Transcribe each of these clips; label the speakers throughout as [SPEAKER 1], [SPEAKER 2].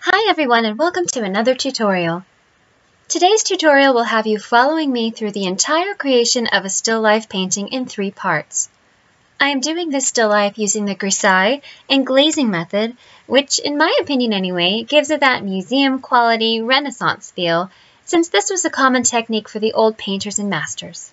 [SPEAKER 1] Hi everyone and welcome to another tutorial. Today's tutorial will have you following me through the entire creation of a still life painting in 3 parts. I am doing this still life using the grisaille and glazing method, which in my opinion anyway, gives it that museum quality Renaissance feel, since this was a common technique for the old painters and masters.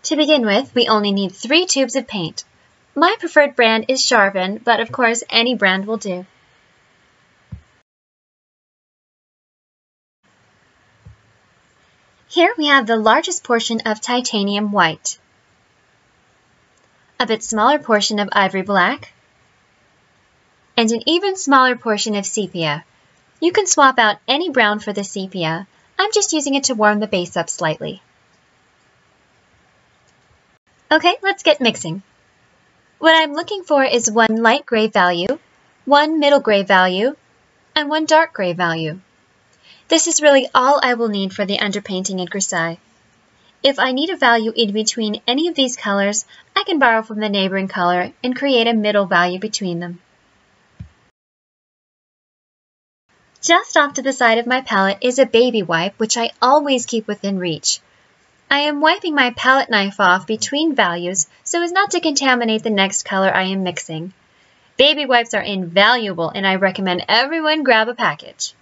[SPEAKER 1] To begin with, we only need 3 tubes of paint. My preferred brand is Charvin, but of course any brand will do. Here we have the largest portion of titanium white, a bit smaller portion of ivory black, and an even smaller portion of sepia. You can swap out any brown for the sepia. I'm just using it to warm the base up slightly. Okay, let's get mixing. What I'm looking for is 1 light gray value, 1 middle gray value, and 1 dark gray value. This is really all I will need for the underpainting and grisaille. If I need a value in between any of these colors, I can borrow from the neighboring color and create a middle value between them. Just off to the side of my palette is a baby wipe, which I always keep within reach. I am wiping my palette knife off between values so as not to contaminate the next color I am mixing. Baby wipes are invaluable and I recommend everyone grab a package.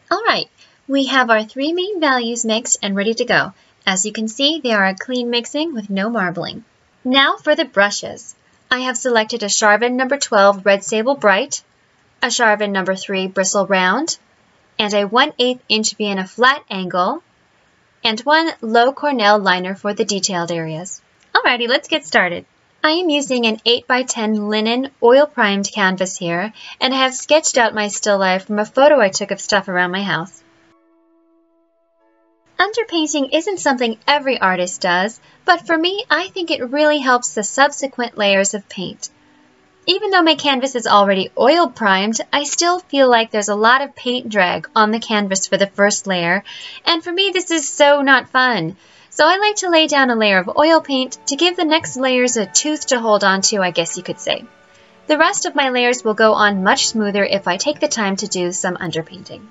[SPEAKER 1] Alright, we have our 3 main values mixed and ready to go. As you can see, they are a clean mixing with no marbling. Now for the brushes. I have selected a Charvin number 12 Red Sable Bright, a Charvin number 3 Bristle Round, and a 1/8 inch Vienna Flat Angle, and 1 Lowe-Cornell liner for the detailed areas. Alrighty, let's get started. I am using an 8x10 linen oil-primed canvas here, and I have sketched out my still life from a photo I took of stuff around my house. Underpainting isn't something every artist does, but for me, I think it really helps the subsequent layers of paint. Even though my canvas is already oil primed, I still feel like there's a lot of paint drag on the canvas for the first layer, and for me this is so not fun. So I like to lay down a layer of oil paint to give the next layers a tooth to hold on to, I guess you could say. The rest of my layers will go on much smoother if I take the time to do some underpainting.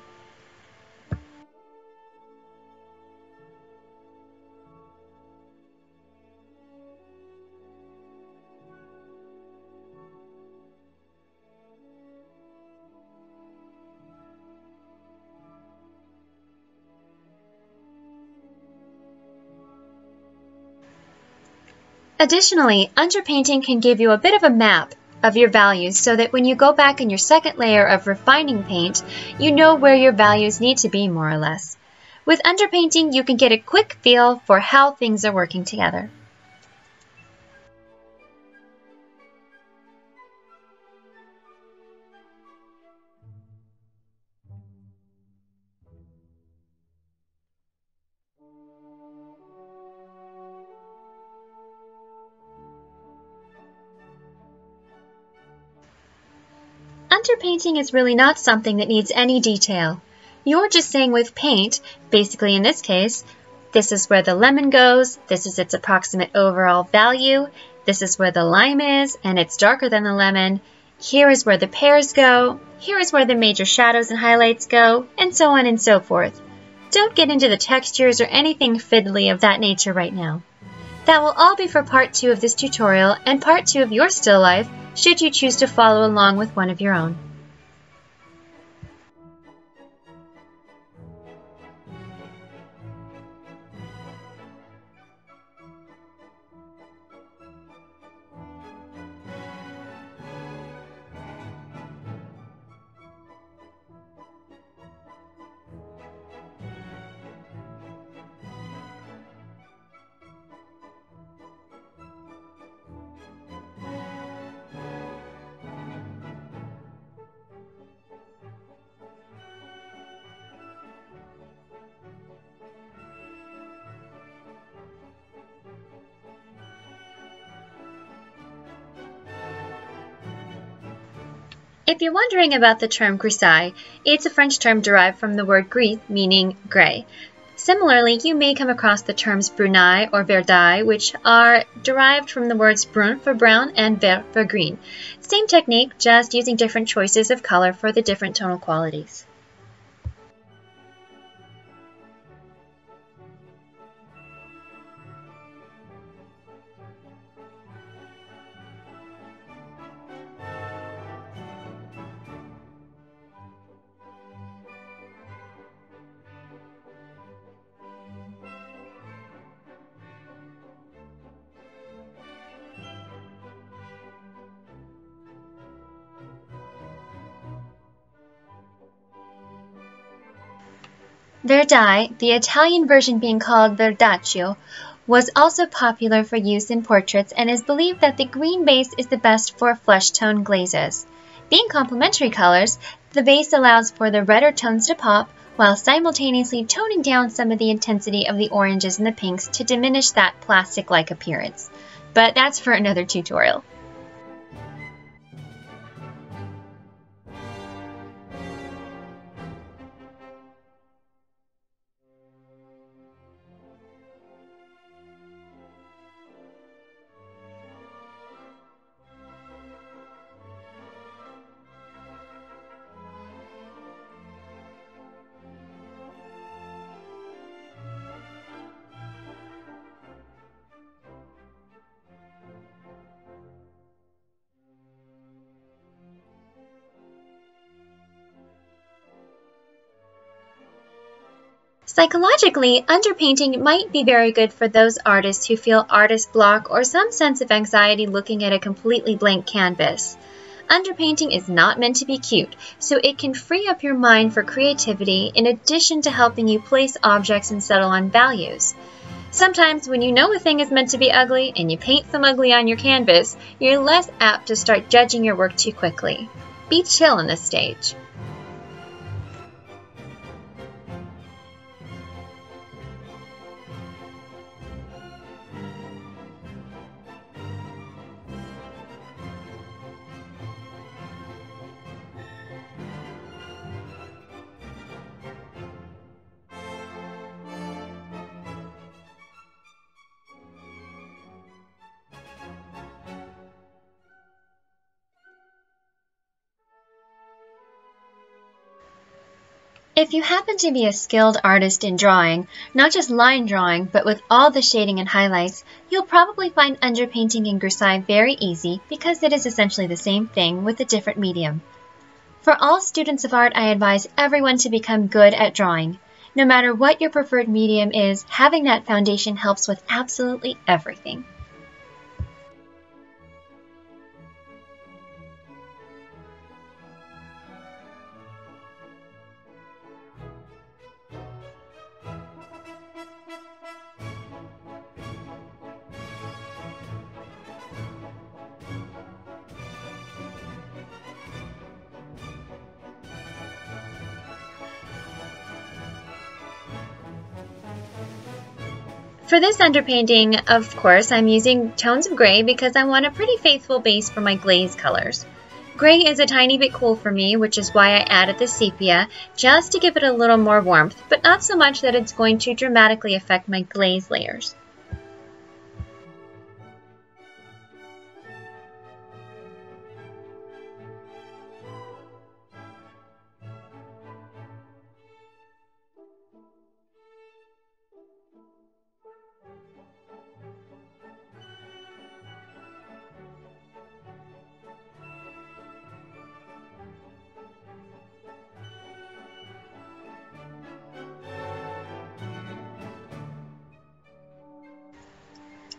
[SPEAKER 1] Additionally, underpainting can give you a bit of a map of your values so that when you go back in your second layer of refining paint, you know where your values need to be more or less. With underpainting, you can get a quick feel for how things are working together. Underpainting is really not something that needs any detail. You're just saying with paint, basically in this case, this is where the lemon goes, this is its approximate overall value, this is where the lime is, and it's darker than the lemon, here is where the pears go, here is where the major shadows and highlights go, and so on and so forth. Don't get into the textures or anything fiddly of that nature right now. That will all be for part 2 of this tutorial and part 2 of your still life, should you choose to follow along with one of your own. If you're wondering about the term grisaille, it's a French term derived from the word gris, meaning gray. Similarly, you may come across the terms brunaille or verdaille, which are derived from the words brun for brown and vert for green. Same technique, just using different choices of color for the different tonal qualities. Verdaille, the Italian version being called verdaccio, was also popular for use in portraits and is believed that the green base is the best for flesh tone glazes. Being complementary colors, the base allows for the redder tones to pop, while simultaneously toning down some of the intensity of the oranges and the pinks to diminish that plastic-like appearance. But that's for another tutorial. Psychologically, underpainting might be very good for those artists who feel artist block or some sense of anxiety looking at a completely blank canvas. Underpainting is not meant to be cute, so it can free up your mind for creativity in addition to helping you place objects and settle on values. Sometimes when you know a thing is meant to be ugly and you paint some ugly on your canvas, you're less apt to start judging your work too quickly. Be chill in this stage. If you happen to be a skilled artist in drawing, not just line drawing, but with all the shading and highlights, you'll probably find underpainting and grisaille very easy because it is essentially the same thing with a different medium. For all students of art, I advise everyone to become good at drawing. No matter what your preferred medium is, having that foundation helps with absolutely everything. For this underpainting, of course, I'm using tones of gray because I want a pretty faithful base for my glaze colors. Gray is a tiny bit cool for me, which is why I added the sepia, just to give it a little more warmth, but not so much that it's going to dramatically affect my glaze layers.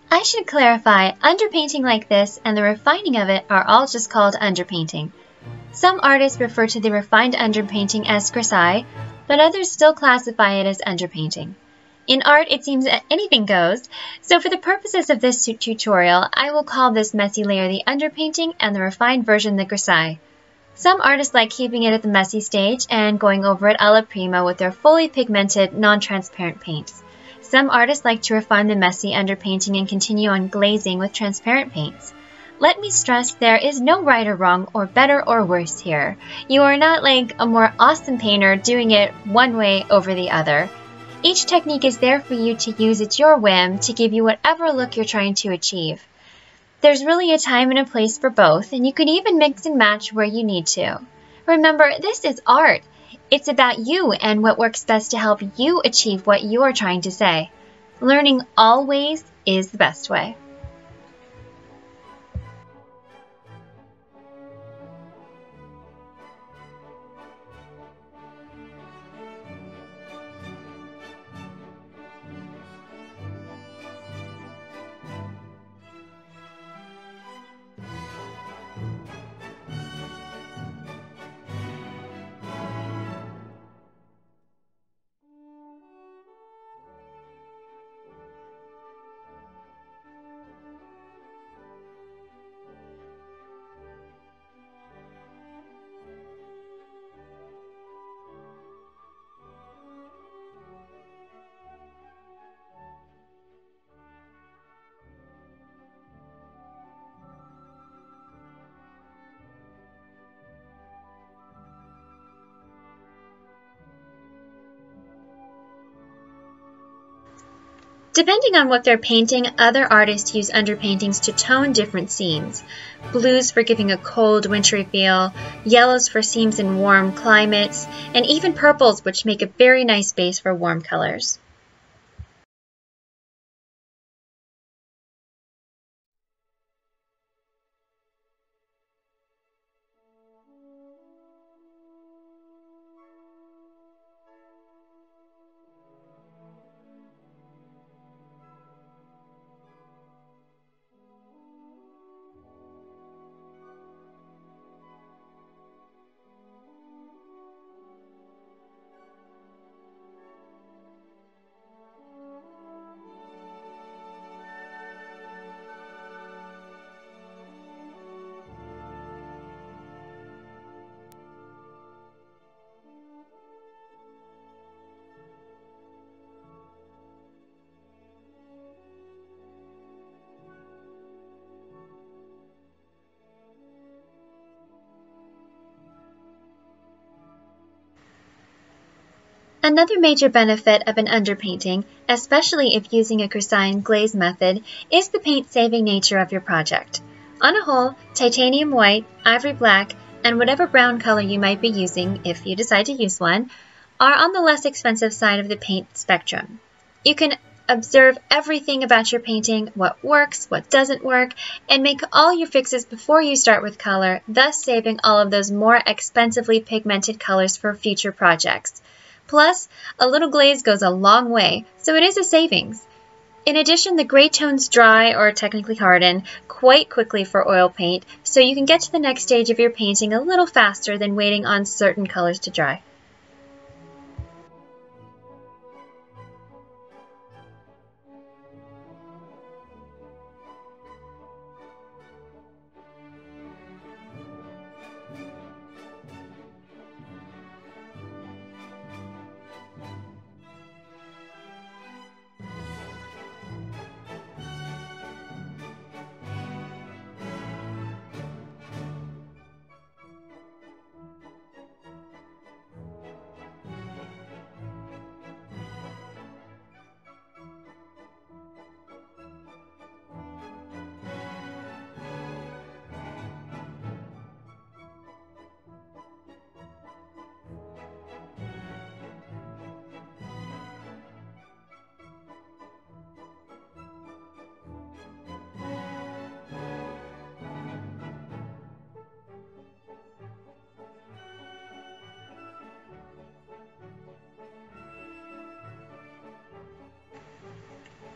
[SPEAKER 1] I should clarify, underpainting like this and the refining of it are all just called underpainting. Some artists refer to the refined underpainting as grisaille, but others still classify it as underpainting. In art, it seems that anything goes, so for the purposes of this tutorial, I will call this messy layer the underpainting and the refined version the grisaille. Some artists like keeping it at the messy stage and going over it alla prima with their fully pigmented, non-transparent paints. Some artists like to refine the messy underpainting and continue on glazing with transparent paints. Let me stress there is no right or wrong or better or worse here. You are not like a more awesome painter doing it one way over the other. Each technique is there for you to use at your whim to give you whatever look you're trying to achieve. There's really a time and a place for both, and you can even mix and match where you need to. Remember, this is art. It's about you and what works best to help you achieve what you're trying to say. Learning always is the best way. Depending on what they're painting, other artists use underpaintings to tone different scenes. Blues for giving a cold, wintry feel, yellows for seams in warm climates, and even purples, which make a very nice base for warm colors. Another major benefit of an underpainting, especially if using a Grisaille glaze method, is the paint-saving nature of your project. On a whole, titanium white, ivory black, and whatever brown color you might be using, if you decide to use one, are on the less expensive side of the paint spectrum. You can observe everything about your painting, what works, what doesn't work, and make all your fixes before you start with color, thus saving all of those more expensively pigmented colors for future projects. Plus, a little glaze goes a long way, so it is a savings. In addition, the gray tones dry, or technically harden, quite quickly for oil paint, so you can get to the next stage of your painting a little faster than waiting on certain colors to dry.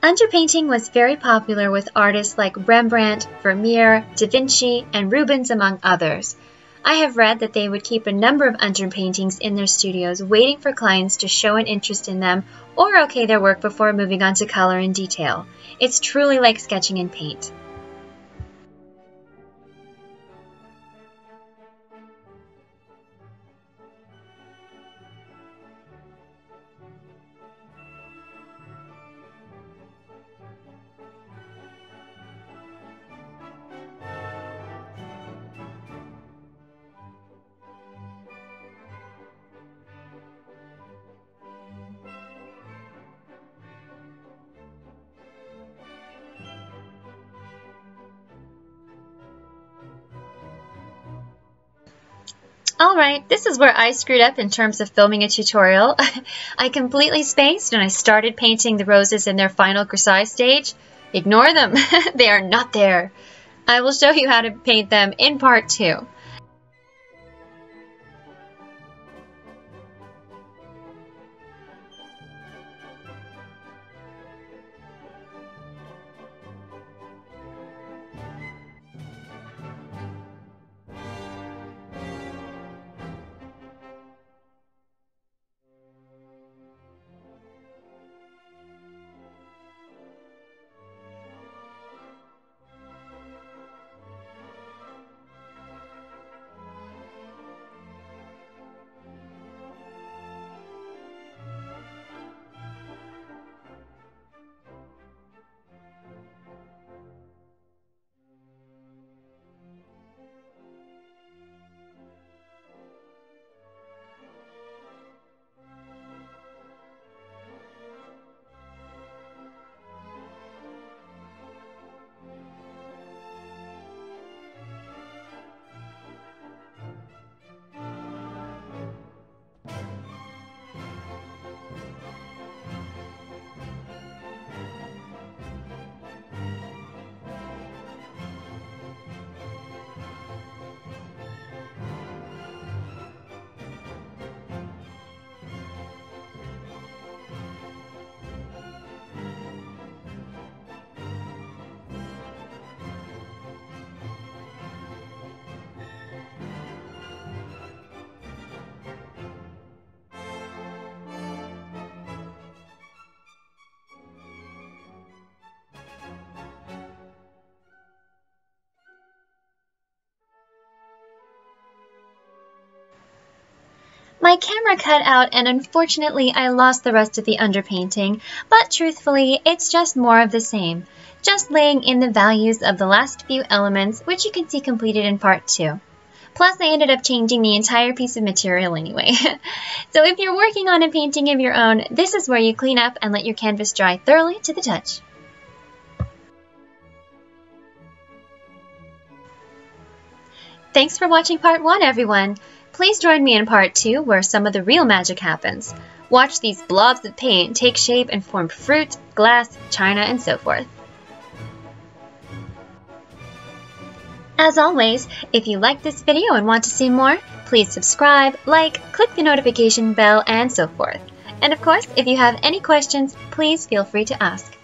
[SPEAKER 1] Underpainting was very popular with artists like Rembrandt, Vermeer, Da Vinci, and Rubens, among others. I have read that they would keep a number of underpaintings in their studios waiting for clients to show an interest in them or okay their work before moving on to color and detail. It's truly like sketching in paint. Alright, this is where I screwed up in terms of filming a tutorial. I completely spaced when I started painting the roses in their final grisaille stage. Ignore them, they are not there. I will show you how to paint them in part 2. My camera cut out and unfortunately I lost the rest of the underpainting, but truthfully it's just more of the same, just laying in the values of the last few elements which you can see completed in part 2. Plus I ended up changing the entire piece of material anyway. So if you're working on a painting of your own, this is where you clean up and let your canvas dry thoroughly to the touch. Thanks for watching part 1, everyone! Please join me in part 2 where some of the real magic happens. Watch these blobs of paint take shape and form fruit, glass, china, and so forth. As always, if you liked this video and want to see more, please subscribe, like, click the notification bell, and so forth. And of course, if you have any questions, please feel free to ask.